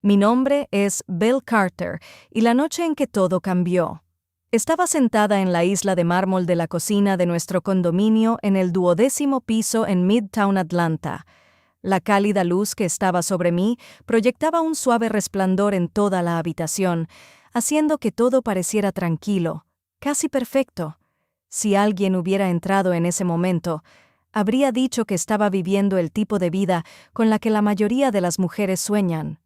Mi nombre es Bill Carter y la noche en que todo cambió. Estaba sentada en la isla de mármol de la cocina de nuestro condominio en el 12º piso en Midtown Atlanta. La cálida luz que estaba sobre mí proyectaba un suave resplandor en toda la habitación, haciendo que todo pareciera tranquilo, casi perfecto. Si alguien hubiera entrado en ese momento, habría dicho que estaba viviendo el tipo de vida con la que la mayoría de las mujeres sueñan.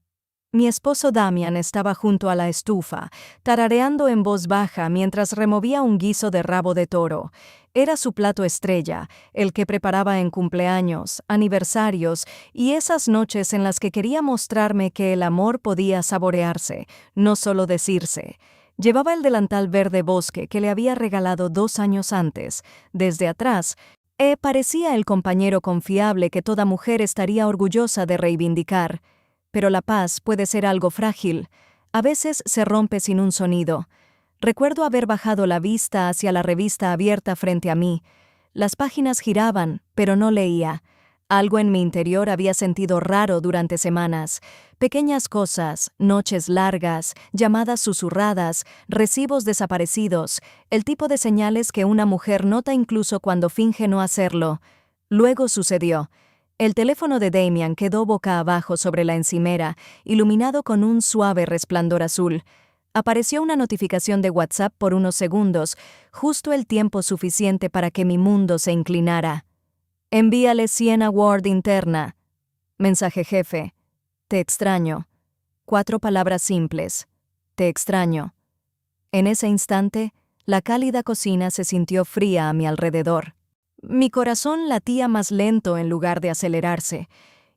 Mi esposo Damian estaba junto a la estufa, tarareando en voz baja mientras removía un guiso de rabo de toro. Era su plato estrella, el que preparaba en cumpleaños, aniversarios y esas noches en las que quería mostrarme que el amor podía saborearse, no solo decirse. Llevaba el delantal verde bosque que le había regalado 2 años antes. Desde atrás, parecía el compañero confiable que toda mujer estaría orgullosa de reivindicar. Pero la paz puede ser algo frágil. A veces se rompe sin un sonido. Recuerdo haber bajado la vista hacia la revista abierta frente a mí. Las páginas giraban, pero no leía. Algo en mi interior había sentido raro durante semanas. Pequeñas cosas, noches largas, llamadas susurradas, recibos desaparecidos, el tipo de señales que una mujer nota incluso cuando finge no hacerlo. Luego sucedió. El teléfono de Damian quedó boca abajo sobre la encimera, iluminado con un suave resplandor azul. Apareció una notificación de WhatsApp por unos segundos, justo el tiempo suficiente para que mi mundo se inclinara. Envíale Sienna Ward interna. Mensaje jefe. Te extraño. 4 palabras simples. Te extraño. En ese instante, la cálida cocina se sintió fría a mi alrededor. Mi corazón latía más lento en lugar de acelerarse,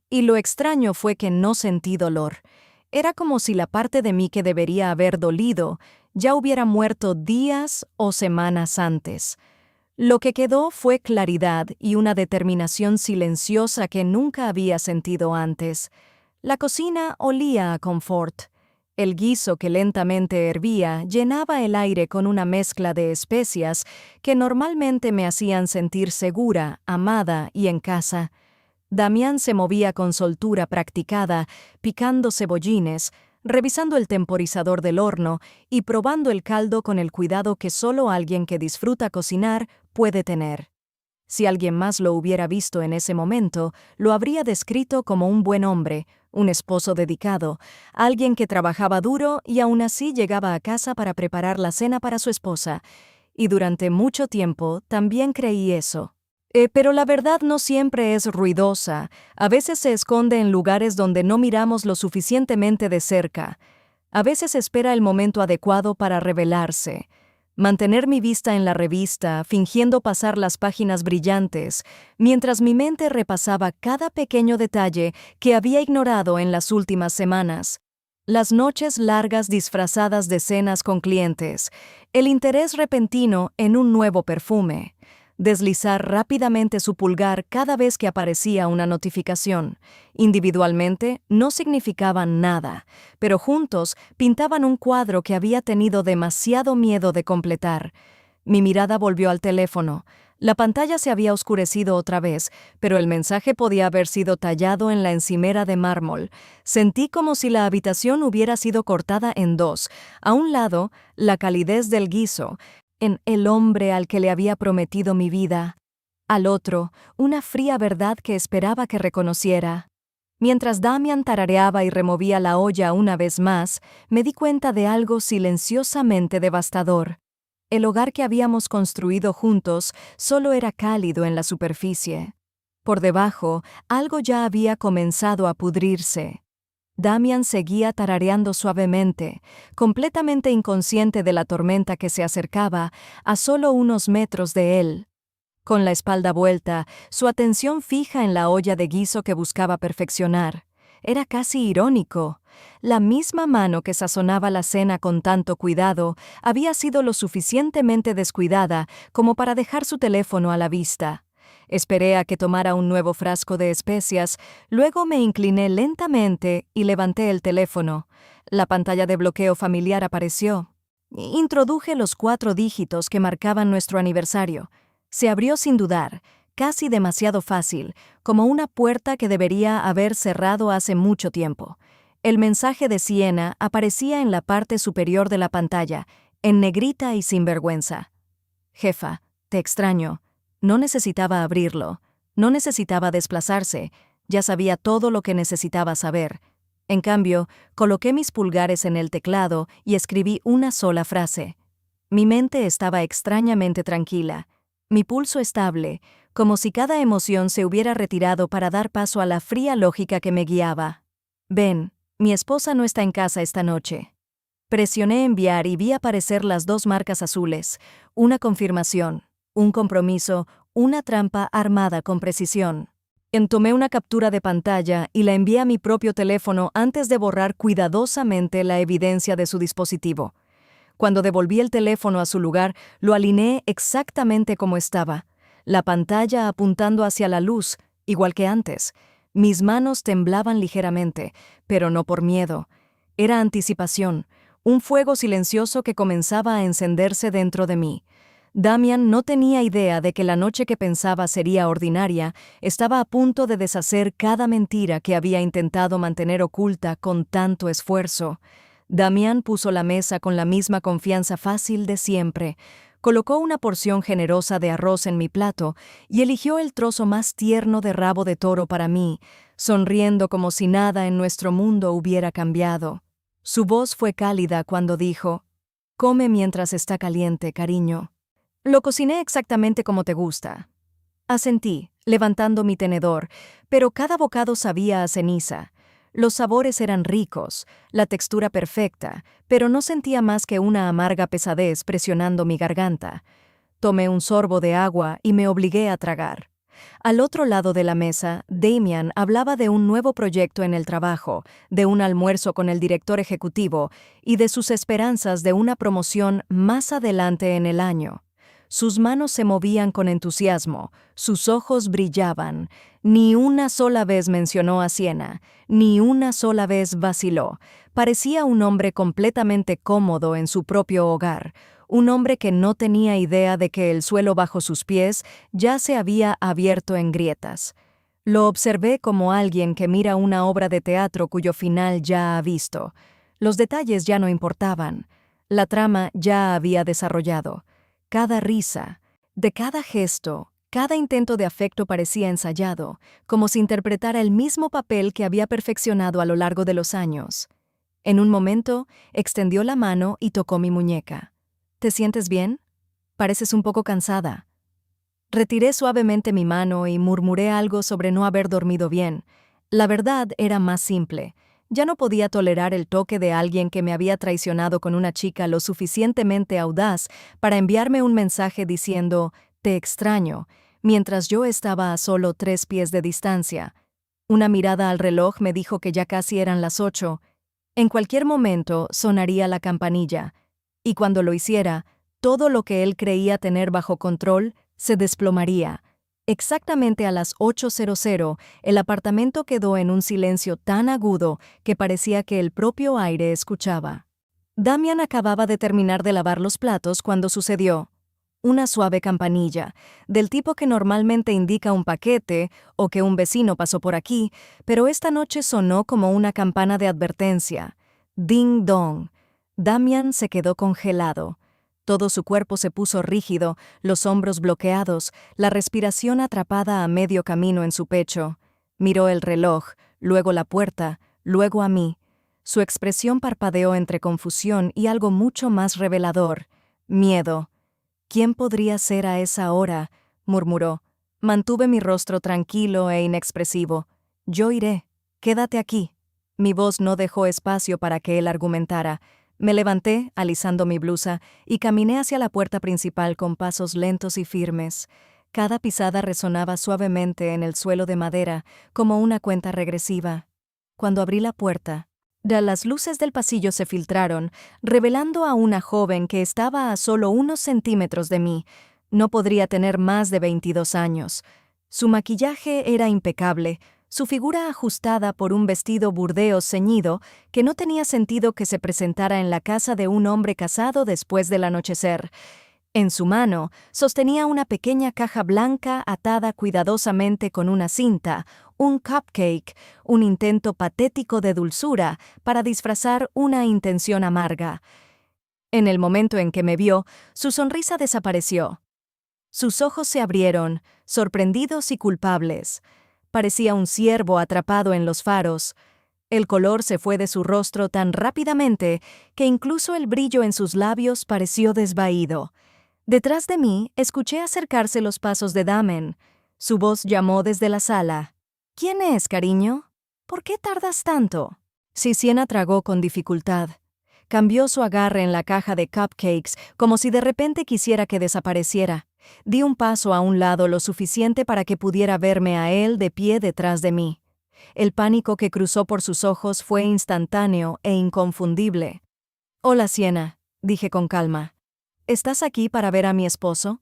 y lo extraño fue que no sentí dolor. Era como si la parte de mí que debería haber dolido ya hubiera muerto días o semanas antes. Lo que quedó fue claridad y una determinación silenciosa que nunca había sentido antes. La cocina olía a confort. El guiso que lentamente hervía llenaba el aire con una mezcla de especias que normalmente me hacían sentir segura, amada y en casa. Damián se movía con soltura practicada, picando cebollines, revisando el temporizador del horno y probando el caldo con el cuidado que solo alguien que disfruta cocinar puede tener. Si alguien más lo hubiera visto en ese momento, lo habría descrito como un buen hombre, un esposo dedicado, alguien que trabajaba duro y aún así llegaba a casa para preparar la cena para su esposa. Y durante mucho tiempo también creí eso. Pero la verdad no siempre es ruidosa, a veces se esconde en lugares donde no miramos lo suficientemente de cerca. A veces espera el momento adecuado para revelarse. Mantener mi vista en la revista, fingiendo pasar las páginas brillantes, mientras mi mente repasaba cada pequeño detalle que había ignorado en las últimas semanas. Las noches largas disfrazadas de cenas con clientes, el interés repentino en un nuevo perfume. Deslizar rápidamente su pulgar cada vez que aparecía una notificación. Individualmente no significaban nada, pero juntos pintaban un cuadro que había tenido demasiado miedo de completar. Mi mirada volvió al teléfono. La pantalla se había oscurecido otra vez, pero el mensaje podía haber sido tallado en la encimera de mármol. Sentí como si la habitación hubiera sido cortada en 2. A un lado, la calidez del guiso, en el hombre al que le había prometido mi vida. Al otro, una fría verdad que esperaba que reconociera. Mientras Damian tarareaba y removía la olla una vez más, me di cuenta de algo silenciosamente devastador. El hogar que habíamos construido juntos solo era cálido en la superficie. Por debajo, algo ya había comenzado a pudrirse. Damian seguía tarareando suavemente, completamente inconsciente de la tormenta que se acercaba a solo unos metros de él. Con la espalda vuelta, su atención fija en la olla de guiso que buscaba perfeccionar. Era casi irónico. La misma mano que sazonaba la cena con tanto cuidado había sido lo suficientemente descuidada como para dejar su teléfono a la vista. Esperé a que tomara un nuevo frasco de especias, luego me incliné lentamente y levanté el teléfono. La pantalla de bloqueo familiar apareció. Introduje los 4 dígitos que marcaban nuestro aniversario. Se abrió sin dudar, casi demasiado fácil, como una puerta que debería haber cerrado hace mucho tiempo. El mensaje de Siena aparecía en la parte superior de la pantalla, en negrita y sin vergüenza. Jefa, te extraño. No necesitaba abrirlo. No necesitaba desplazarse. Ya sabía todo lo que necesitaba saber. En cambio, coloqué mis pulgares en el teclado y escribí una sola frase. Mi mente estaba extrañamente tranquila. Mi pulso estable, como si cada emoción se hubiera retirado para dar paso a la fría lógica que me guiaba. Ven, mi esposa no está en casa esta noche. Presioné enviar y vi aparecer las 2 marcas azules, una confirmación, un compromiso, una trampa armada con precisión. Tomé una captura de pantalla y la envié a mi propio teléfono antes de borrar cuidadosamente la evidencia de su dispositivo. Cuando devolví el teléfono a su lugar, lo alineé exactamente como estaba, la pantalla apuntando hacia la luz, igual que antes. Mis manos temblaban ligeramente, pero no por miedo. Era anticipación, un fuego silencioso que comenzaba a encenderse dentro de mí. Damian no tenía idea de que la noche que pensaba sería ordinaria estaba a punto de deshacer cada mentira que había intentado mantener oculta con tanto esfuerzo. Damián puso la mesa con la misma confianza fácil de siempre, colocó una porción generosa de arroz en mi plato y eligió el trozo más tierno de rabo de toro para mí, sonriendo como si nada en nuestro mundo hubiera cambiado. Su voz fue cálida cuando dijo: «Come mientras está caliente, cariño. Lo cociné exactamente como te gusta». Asentí, levantando mi tenedor, pero cada bocado sabía a ceniza. Los sabores eran ricos, la textura perfecta, pero no sentía más que una amarga pesadez presionando mi garganta. Tomé un sorbo de agua y me obligué a tragar. Al otro lado de la mesa, Damian hablaba de un nuevo proyecto en el trabajo, de un almuerzo con el director ejecutivo y de sus esperanzas de una promoción más adelante en el año. Sus manos se movían con entusiasmo, sus ojos brillaban. Ni una sola vez mencionó a Siena, ni una sola vez vaciló. Parecía un hombre completamente cómodo en su propio hogar, un hombre que no tenía idea de que el suelo bajo sus pies ya se había abierto en grietas. Lo observé como alguien que mira una obra de teatro cuyo final ya ha visto. Los detalles ya no importaban. La trama ya había desarrollado. Cada risa, de cada gesto, cada intento de afecto parecía ensayado, como si interpretara el mismo papel que había perfeccionado a lo largo de los años. En un momento, extendió la mano y tocó mi muñeca. ¿Te sientes bien? Pareces un poco cansada. Retiré suavemente mi mano y murmuré algo sobre no haber dormido bien. La verdad era más simple. Ya no podía tolerar el toque de alguien que me había traicionado con una chica lo suficientemente audaz para enviarme un mensaje diciendo «te extraño», mientras yo estaba a solo 3 pies de distancia. Una mirada al reloj me dijo que ya casi eran las 8. En cualquier momento sonaría la campanilla, y cuando lo hiciera, todo lo que él creía tener bajo control se desplomaría. Exactamente a las 8:00, el apartamento quedó en un silencio tan agudo que parecía que el propio aire escuchaba. Damian acababa de terminar de lavar los platos cuando sucedió. Una suave campanilla, del tipo que normalmente indica un paquete o que un vecino pasó por aquí, pero esta noche sonó como una campana de advertencia. Ding dong. Damian se quedó congelado. Todo su cuerpo se puso rígido, los hombros bloqueados, la respiración atrapada a medio camino en su pecho. Miró el reloj, luego la puerta, luego a mí. Su expresión parpadeó entre confusión y algo mucho más revelador: miedo. «¿Quién podría ser a esa hora?», murmuró. Mantuve mi rostro tranquilo e inexpresivo. «Yo iré. Quédate aquí». Mi voz no dejó espacio para que él argumentara. Me levanté, alisando mi blusa, y caminé hacia la puerta principal con pasos lentos y firmes. Cada pisada resonaba suavemente en el suelo de madera, como una cuenta regresiva. Cuando abrí la puerta, las luces del pasillo se filtraron, revelando a una joven que estaba a solo unos centímetros de mí. No podría tener más de 22 años. Su maquillaje era impecable, su figura ajustada por un vestido burdeos ceñido que no tenía sentido que se presentara en la casa de un hombre casado después del anochecer. En su mano sostenía una pequeña caja blanca atada cuidadosamente con una cinta, un cupcake, un intento patético de dulzura para disfrazar una intención amarga. En el momento en que me vio, su sonrisa desapareció. Sus ojos se abrieron, sorprendidos y culpables. Parecía un ciervo atrapado en los faros. El color se fue de su rostro tan rápidamente que incluso el brillo en sus labios pareció desvaído. Detrás de mí, escuché acercarse los pasos de Damen. Su voz llamó desde la sala. «¿Quién es, cariño? ¿Por qué tardas tanto?» Siena tragó con dificultad. Cambió su agarre en la caja de cupcakes como si de repente quisiera que desapareciera. Di un paso a un lado lo suficiente para que pudiera verme a él de pie detrás de mí. El pánico que cruzó por sus ojos fue instantáneo e inconfundible. «Hola, Siena», dije con calma. «¿Estás aquí para ver a mi esposo?»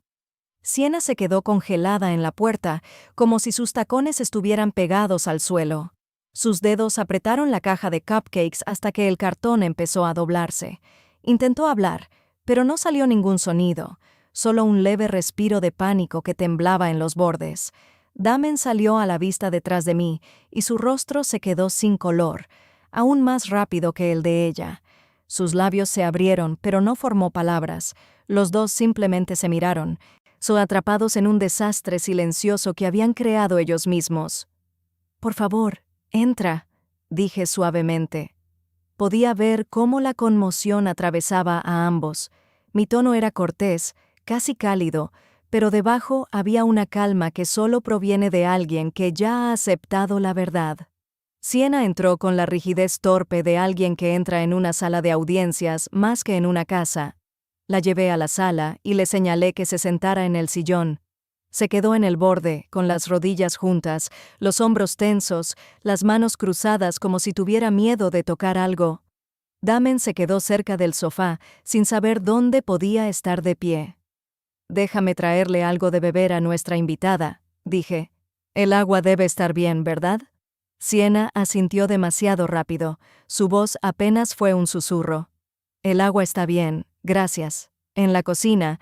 Siena se quedó congelada en la puerta, como si sus tacones estuvieran pegados al suelo. Sus dedos apretaron la caja de cupcakes hasta que el cartón empezó a doblarse. Intentó hablar, pero no salió ningún sonido, solo un leve respiro de pánico que temblaba en los bordes. Damen salió a la vista detrás de mí, y su rostro se quedó sin color, aún más rápido que el de ella. Sus labios se abrieron, pero no formó palabras. Los dos simplemente se miraron, atrapados en un desastre silencioso que habían creado ellos mismos. «Por favor, entra», dije suavemente. Podía ver cómo la conmoción atravesaba a ambos. Mi tono era cortés, casi cálido, pero debajo había una calma que solo proviene de alguien que ya ha aceptado la verdad. Siena entró con la rigidez torpe de alguien que entra en una sala de audiencias más que en una casa. La llevé a la sala y le señalé que se sentara en el sillón. Se quedó en el borde, con las rodillas juntas, los hombros tensos, las manos cruzadas como si tuviera miedo de tocar algo. Damen se quedó cerca del sofá, sin saber dónde podía estar de pie. «Déjame traerle algo de beber a nuestra invitada», dije. «El agua debe estar bien, ¿verdad?» Siena asintió demasiado rápido. Su voz apenas fue un susurro. «El agua está bien, gracias». En la cocina,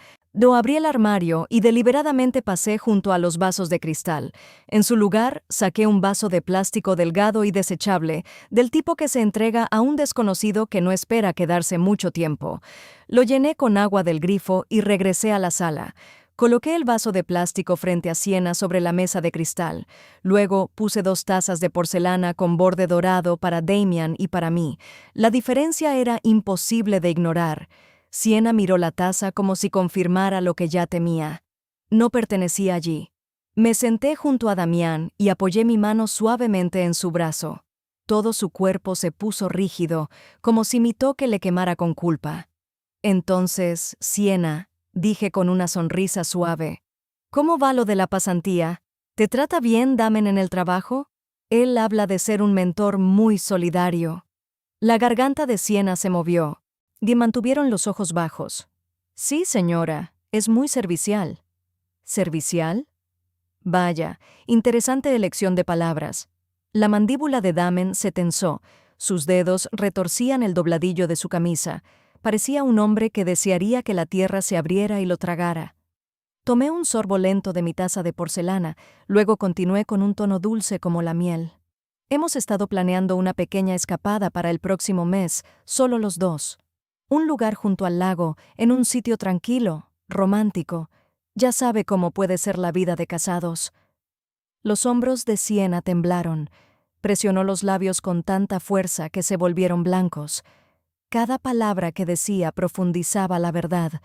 abrí el armario y deliberadamente pasé junto a los vasos de cristal. En su lugar, saqué un vaso de plástico delgado y desechable, del tipo que se entrega a un desconocido que no espera quedarse mucho tiempo. Lo llené con agua del grifo y regresé a la sala. Coloqué el vaso de plástico frente a Siena sobre la mesa de cristal. Luego puse 2 tazas de porcelana con borde dorado para Damian y para mí. La diferencia era imposible de ignorar. Siena miró la taza como si confirmara lo que ya temía. No pertenecía allí. Me senté junto a Damián y apoyé mi mano suavemente en su brazo. Todo su cuerpo se puso rígido, como si mi toque le quemara con culpa. «Entonces, Siena», dije con una sonrisa suave, «¿cómo va lo de la pasantía? ¿Te trata bien Damen en el trabajo? Él habla de ser un mentor muy solidario». La garganta de Siena se movió. Y mantuvieron los ojos bajos. «Sí, señora, es muy servicial». «¿Servicial?» Vaya, interesante elección de palabras. La mandíbula de Damen se tensó, sus dedos retorcían el dobladillo de su camisa. Parecía un hombre que desearía que la tierra se abriera y lo tragara. Tomé un sorbo lento de mi taza de porcelana, luego continué con un tono dulce como la miel. «Hemos estado planeando una pequeña escapada para el próximo mes, solo los dos. Un lugar junto al lago, en un sitio tranquilo, romántico. Ya sabe cómo puede ser la vida de casados». Los hombros de Siena temblaron. Presionó los labios con tanta fuerza que se volvieron blancos. Cada palabra que decía profundizaba la verdad.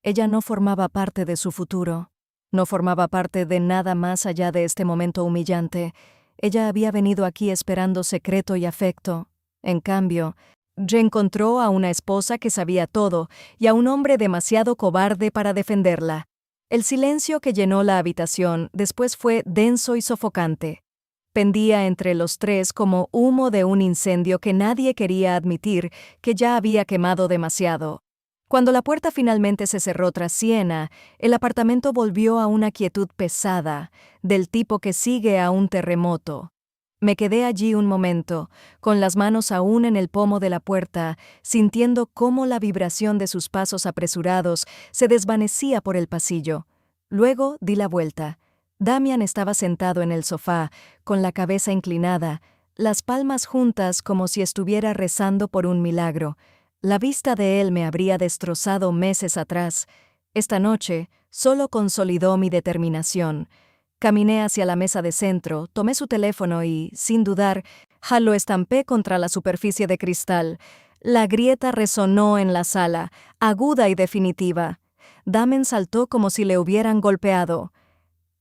Ella no formaba parte de su futuro. No formaba parte de nada más allá de este momento humillante. Ella había venido aquí esperando secreto y afecto. En cambio, reencontró a una esposa que sabía todo y a un hombre demasiado cobarde para defenderla. El silencio que llenó la habitación después fue denso y sofocante. Pendía entre los tres como humo de un incendio que nadie quería admitir que ya había quemado demasiado. Cuando la puerta finalmente se cerró tras Siena, el apartamento volvió a una quietud pesada, del tipo que sigue a un terremoto. Me quedé allí un momento, con las manos aún en el pomo de la puerta, sintiendo cómo la vibración de sus pasos apresurados se desvanecía por el pasillo. Luego di la vuelta. Damian estaba sentado en el sofá, con la cabeza inclinada, las palmas juntas como si estuviera rezando por un milagro. La vista de él me habría destrozado meses atrás. Esta noche solo consolidó mi determinación. Caminé hacia la mesa de centro, tomé su teléfono y, sin dudar, lo estampé contra la superficie de cristal. La grieta resonó en la sala, aguda y definitiva. Damon saltó como si le hubieran golpeado.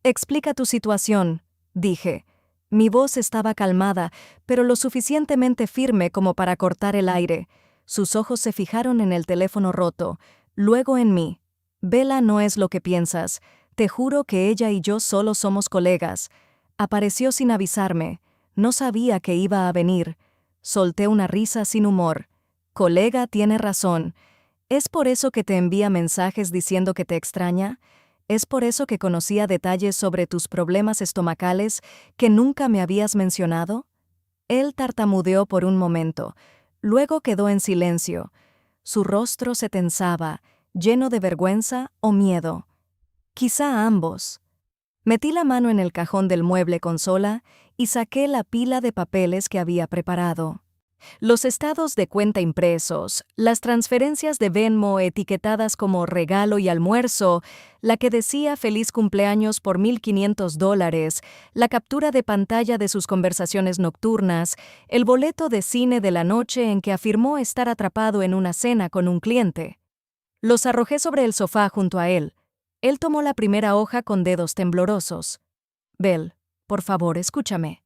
«Explica tu situación», dije. Mi voz estaba calmada, pero lo suficientemente firme como para cortar el aire. Sus ojos se fijaron en el teléfono roto, luego en mí. «Bella no es lo que piensas. Te juro que ella y yo solo somos colegas». Apareció sin avisarme. No sabía que iba a venir. Solté una risa sin humor. «Colega tiene razón. ¿Es por eso que te envía mensajes diciendo que te extraña? ¿Es por eso que conocía detalles sobre tus problemas estomacales que nunca me habías mencionado?» Él tartamudeó por un momento. Luego quedó en silencio. Su rostro se tensaba, lleno de vergüenza o miedo. Quizá ambos. Metí la mano en el cajón del mueble consola y saqué la pila de papeles que había preparado. Los estados de cuenta impresos, las transferencias de Venmo etiquetadas como regalo y almuerzo, la que decía feliz cumpleaños por $1,500, la captura de pantalla de sus conversaciones nocturnas, el boleto de cine de la noche en que afirmó estar atrapado en una cena con un cliente. Los arrojé sobre el sofá junto a él. Él tomó la primera hoja con dedos temblorosos. «Belle, por favor, escúchame.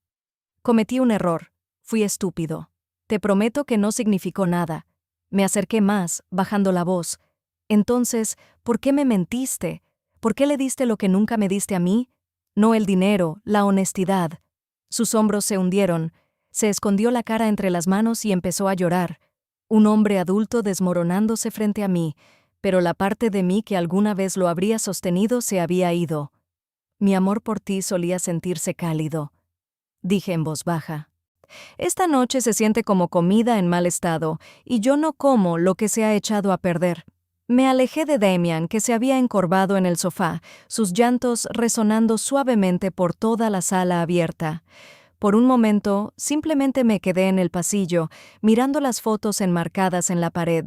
Cometí un error. Fui estúpido. Te prometo que no significó nada». Me acerqué más, bajando la voz. «Entonces, ¿por qué me mentiste? ¿Por qué le diste lo que nunca me diste a mí? No el dinero, la honestidad». Sus hombros se hundieron. Se escondió la cara entre las manos y empezó a llorar. Un hombre adulto desmoronándose frente a mí, pero la parte de mí que alguna vez lo habría sostenido se había ido. «Mi amor por ti solía sentirse cálido», dije en voz baja. «Esta noche se siente como comida en mal estado, y yo no como lo que se ha echado a perder». Me alejé de Damian, que se había encorvado en el sofá, sus llantos resonando suavemente por toda la sala abierta. Por un momento, simplemente me quedé en el pasillo, mirando las fotos enmarcadas en la pared.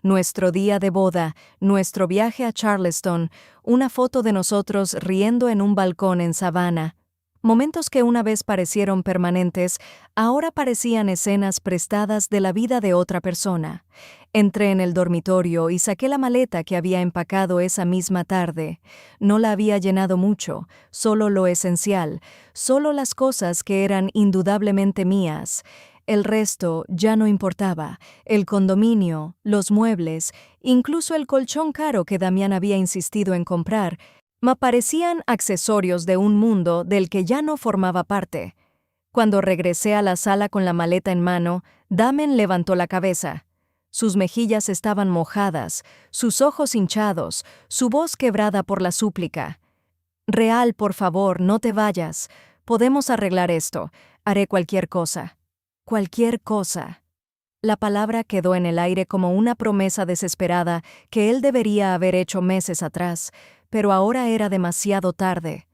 Nuestro día de boda, nuestro viaje a Charleston, una foto de nosotros riendo en un balcón en Savannah. Momentos que una vez parecieron permanentes, ahora parecían escenas prestadas de la vida de otra persona. Entré en el dormitorio y saqué la maleta que había empacado esa misma tarde. No la había llenado mucho, solo lo esencial, solo las cosas que eran indudablemente mías. El resto ya no importaba, el condominio, los muebles, incluso el colchón caro que Damián había insistido en comprar, me parecían accesorios de un mundo del que ya no formaba parte. Cuando regresé a la sala con la maleta en mano, Damon levantó la cabeza. Sus mejillas estaban mojadas, sus ojos hinchados, su voz quebrada por la súplica. «Real, por favor, no te vayas. Podemos arreglar esto. Haré cualquier cosa». Cualquier cosa. La palabra quedó en el aire como una promesa desesperada que él debería haber hecho meses atrás, pero ahora era demasiado tarde.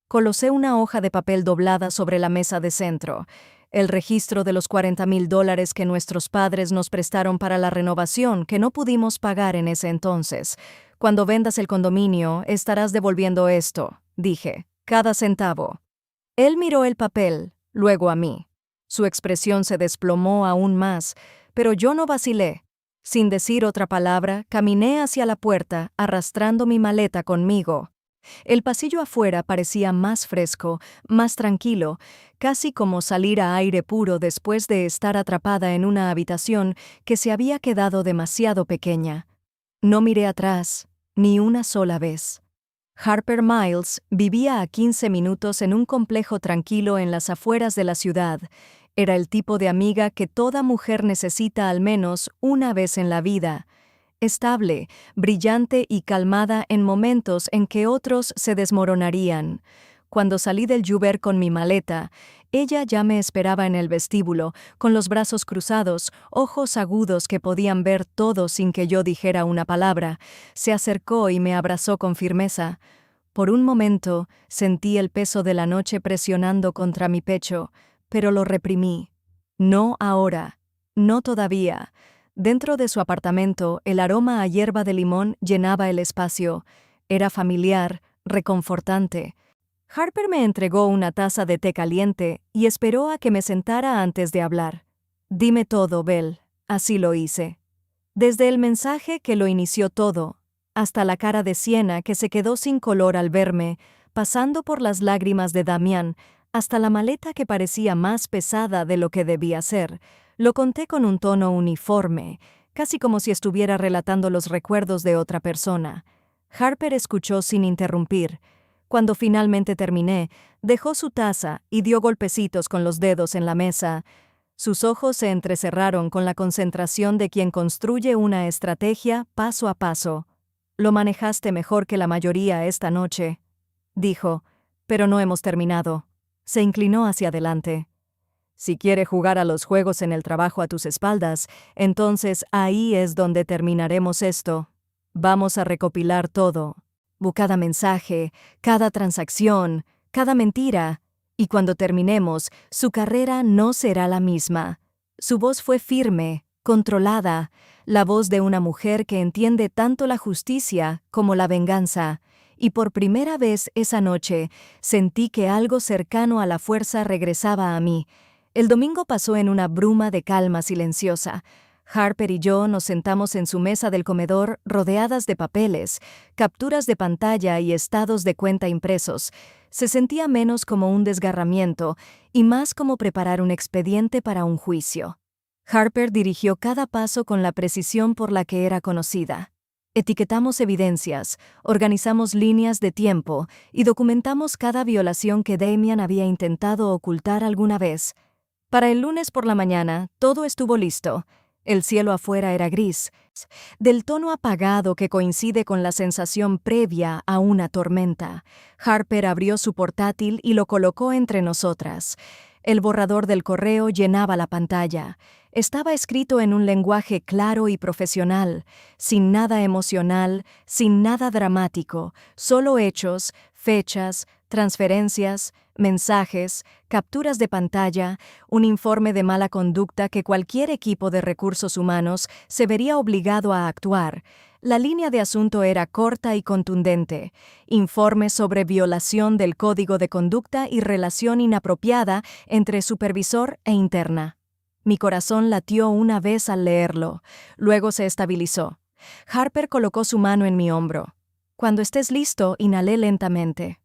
Colocé una hoja de papel doblada sobre la mesa de centro. El registro de los $40,000 que nuestros padres nos prestaron para la renovación que no pudimos pagar en ese entonces. «Cuando vendas el condominio, estarás devolviendo esto», dije, «cada centavo». Él miró el papel, luego a mí. Su expresión se desplomó aún más, pero yo no vacilé. Sin decir otra palabra, caminé hacia la puerta, arrastrando mi maleta conmigo. El pasillo afuera parecía más fresco, más tranquilo, casi como salir a aire puro después de estar atrapada en una habitación que se había quedado demasiado pequeña. No miré atrás, ni una sola vez. Harper Miles vivía a 15 minutos en un complejo tranquilo en las afueras de la ciudad. Era el tipo de amiga que toda mujer necesita al menos una vez en la vida. Estable, brillante y calmada en momentos en que otros se desmoronarían. Cuando salí del Uber con mi maleta, ella ya me esperaba en el vestíbulo, con los brazos cruzados, ojos agudos que podían ver todo sin que yo dijera una palabra. Se acercó y me abrazó con firmeza. Por un momento sentí el peso de la noche presionando contra mi pecho, pero lo reprimí. No ahora. No todavía. Dentro de su apartamento, el aroma a hierba de limón llenaba el espacio. Era familiar, reconfortante. Harper me entregó una taza de té caliente y esperó a que me sentara antes de hablar. Dime todo, Belle. Así lo hice. Desde el mensaje que lo inició todo, hasta la cara de Sienna que se quedó sin color al verme, pasando por las lágrimas de Damián, hasta la maleta que parecía más pesada de lo que debía ser, lo conté con un tono uniforme, casi como si estuviera relatando los recuerdos de otra persona. Harper escuchó sin interrumpir. Cuando finalmente terminé, dejó su taza y dio golpecitos con los dedos en la mesa. Sus ojos se entrecerraron con la concentración de quien construye una estrategia paso a paso. «Lo manejaste mejor que la mayoría esta noche», dijo, «pero no hemos terminado». Se inclinó hacia adelante. «Si quiere jugar a los juegos en el trabajo a tus espaldas, entonces ahí es donde terminaremos esto. Vamos a recopilar todo. Cada mensaje, cada transacción, cada mentira. Y cuando terminemos, su carrera no será la misma». Su voz fue firme, controlada, la voz de una mujer que entiende tanto la justicia como la venganza. Y por primera vez esa noche sentí que algo cercano a la fuerza regresaba a mí. El domingo pasó en una bruma de calma silenciosa. Harper y yo nos sentamos en su mesa del comedor rodeadas de papeles, capturas de pantalla y estados de cuenta impresos. Se sentía menos como un desgarramiento y más como preparar un expediente para un juicio. Harper dirigió cada paso con la precisión por la que era conocida. Etiquetamos evidencias, organizamos líneas de tiempo y documentamos cada violación que Damian había intentado ocultar alguna vez. Para el lunes por la mañana, todo estuvo listo. El cielo afuera era gris, del tono apagado que coincide con la sensación previa a una tormenta. Harper abrió su portátil y lo colocó entre nosotras. El borrador del correo llenaba la pantalla. Estaba escrito en un lenguaje claro y profesional, sin nada emocional, sin nada dramático, solo hechos, fechas, transferencias, mensajes, capturas de pantalla, un informe de mala conducta que cualquier equipo de recursos humanos se vería obligado a actuar. La línea de asunto era corta y contundente. Informe sobre violación del código de conducta y relación inapropiada entre supervisor e interna. Mi corazón latió una vez al leerlo. Luego se estabilizó. Harper colocó su mano en mi hombro. «Cuando estés listo», inhalé lentamente.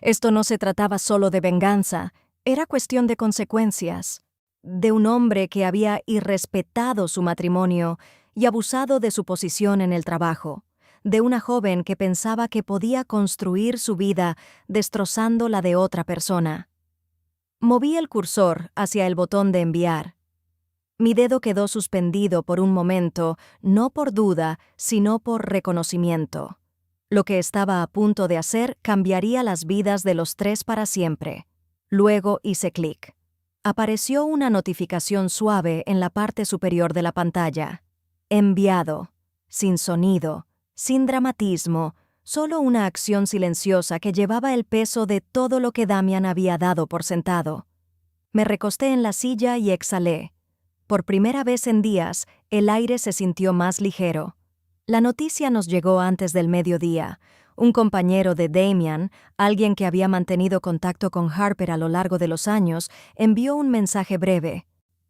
Esto no se trataba solo de venganza, era cuestión de consecuencias. De un hombre que había irrespetado su matrimonio y abusado de su posición en el trabajo. De una joven que pensaba que podía construir su vida destrozando la de otra persona. Moví el cursor hacia el botón de enviar. Mi dedo quedó suspendido por un momento, no por duda, sino por reconocimiento. Lo que estaba a punto de hacer cambiaría las vidas de los tres para siempre. Luego hice clic. Apareció una notificación suave en la parte superior de la pantalla. Enviado. Sin sonido, sin dramatismo, solo una acción silenciosa que llevaba el peso de todo lo que Damian había dado por sentado. Me recosté en la silla y exhalé. Por primera vez en días, el aire se sintió más ligero. La noticia nos llegó antes del mediodía. Un compañero de Damian, alguien que había mantenido contacto con Harper a lo largo de los años, envió un mensaje breve.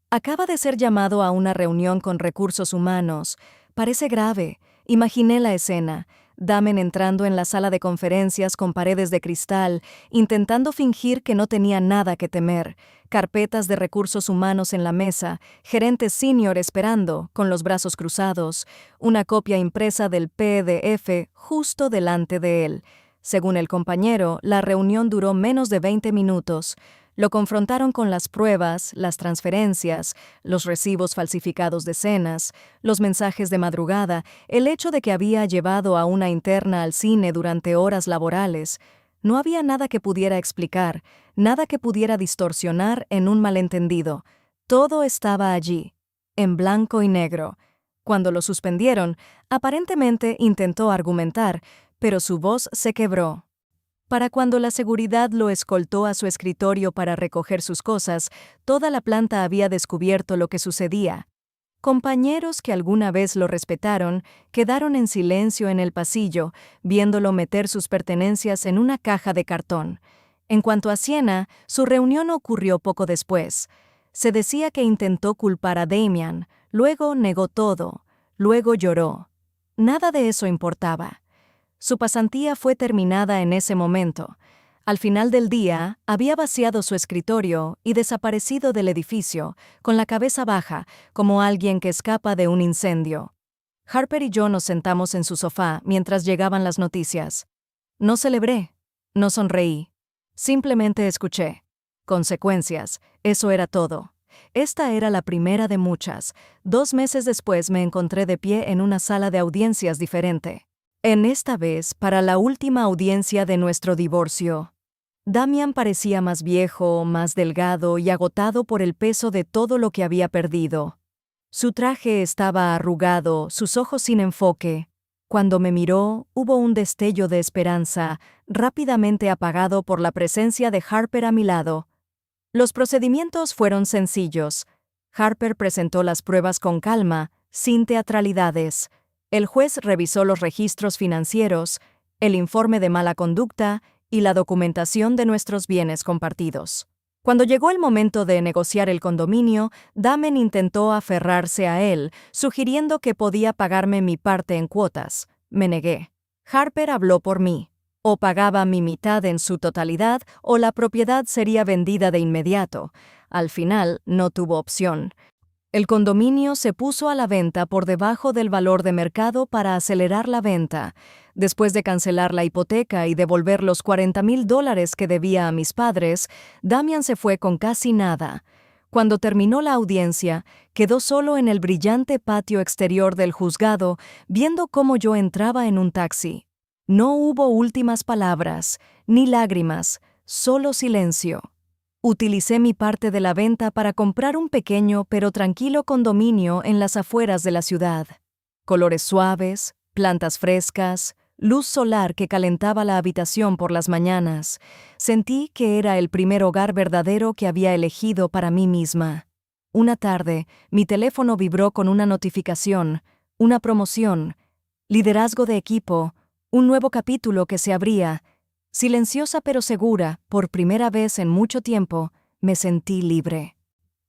«Acaba de ser llamado a una reunión con recursos humanos. Parece grave». Imaginé la escena. Damian entrando en la sala de conferencias con paredes de cristal, intentando fingir que no tenía nada que temer. Carpetas de recursos humanos en la mesa, gerente senior esperando, con los brazos cruzados, una copia impresa del PDF justo delante de él. Según el compañero, la reunión duró menos de 20 minutos. Lo confrontaron con las pruebas, las transferencias, los recibos falsificados de cenas, los mensajes de madrugada, el hecho de que había llevado a una interna al cine durante horas laborales. No había nada que pudiera explicar, nada que pudiera distorsionar en un malentendido. Todo estaba allí, en blanco y negro. Cuando lo suspendieron, aparentemente intentó argumentar, pero su voz se quebró. Para cuando la seguridad lo escoltó a su escritorio para recoger sus cosas, toda la planta había descubierto lo que sucedía. Compañeros que alguna vez lo respetaron quedaron en silencio en el pasillo, viéndolo meter sus pertenencias en una caja de cartón. En cuanto a Sienna, su reunión ocurrió poco después. Se decía que intentó culpar a Damian, luego negó todo, luego lloró. Nada de eso importaba. Su pasantía fue terminada en ese momento. Al final del día, había vaciado su escritorio y desaparecido del edificio, con la cabeza baja, como alguien que escapa de un incendio. Harper y yo nos sentamos en su sofá mientras llegaban las noticias. No celebré, no sonreí. Simplemente escuché. Consecuencias, eso era todo. Esta era la primera de muchas. 2 meses después me encontré de pie en una sala de audiencias diferente. En esta vez, para la última audiencia de nuestro divorcio. Damian parecía más viejo, más delgado y agotado por el peso de todo lo que había perdido. Su traje estaba arrugado, sus ojos sin enfoque. Cuando me miró, hubo un destello de esperanza, rápidamente apagado por la presencia de Harper a mi lado. Los procedimientos fueron sencillos. Harper presentó las pruebas con calma, sin teatralidades. El juez revisó los registros financieros, el informe de mala conducta y la documentación de nuestros bienes compartidos. Cuando llegó el momento de negociar el condominio, Damon intentó aferrarse a él, sugiriendo que podía pagarme mi parte en cuotas. Me negué. Harper habló por mí. O pagaba mi mitad en su totalidad, o la propiedad sería vendida de inmediato. Al final, no tuvo opción. El condominio se puso a la venta por debajo del valor de mercado para acelerar la venta. Después de cancelar la hipoteca y devolver los $40,000 que debía a mis padres, Damian se fue con casi nada. Cuando terminó la audiencia, quedó solo en el brillante patio exterior del juzgado, viendo cómo yo entraba en un taxi. No hubo últimas palabras, ni lágrimas, solo silencio. Utilicé mi parte de la venta para comprar un pequeño pero tranquilo condominio en las afueras de la ciudad. Colores suaves, plantas frescas, luz solar que calentaba la habitación por las mañanas. Sentí que era el primer hogar verdadero que había elegido para mí misma. Una tarde, mi teléfono vibró con una notificación, una promoción, liderazgo de equipo, un nuevo capítulo que se abría. Silenciosa pero segura, por primera vez en mucho tiempo, me sentí libre.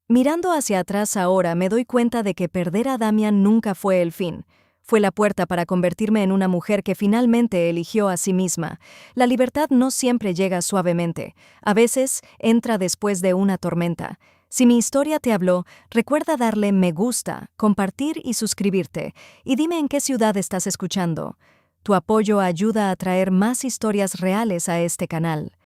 Mirando hacia atrás ahora me doy cuenta de que perder a Damian nunca fue el fin. Fue la puerta para convertirme en una mujer que finalmente eligió a sí misma. La libertad no siempre llega suavemente. A veces entra después de una tormenta. Si mi historia te habló, recuerda darle me gusta, compartir y suscribirte. Y dime en qué ciudad estás escuchando. Tu apoyo ayuda a traer más historias reales a este canal.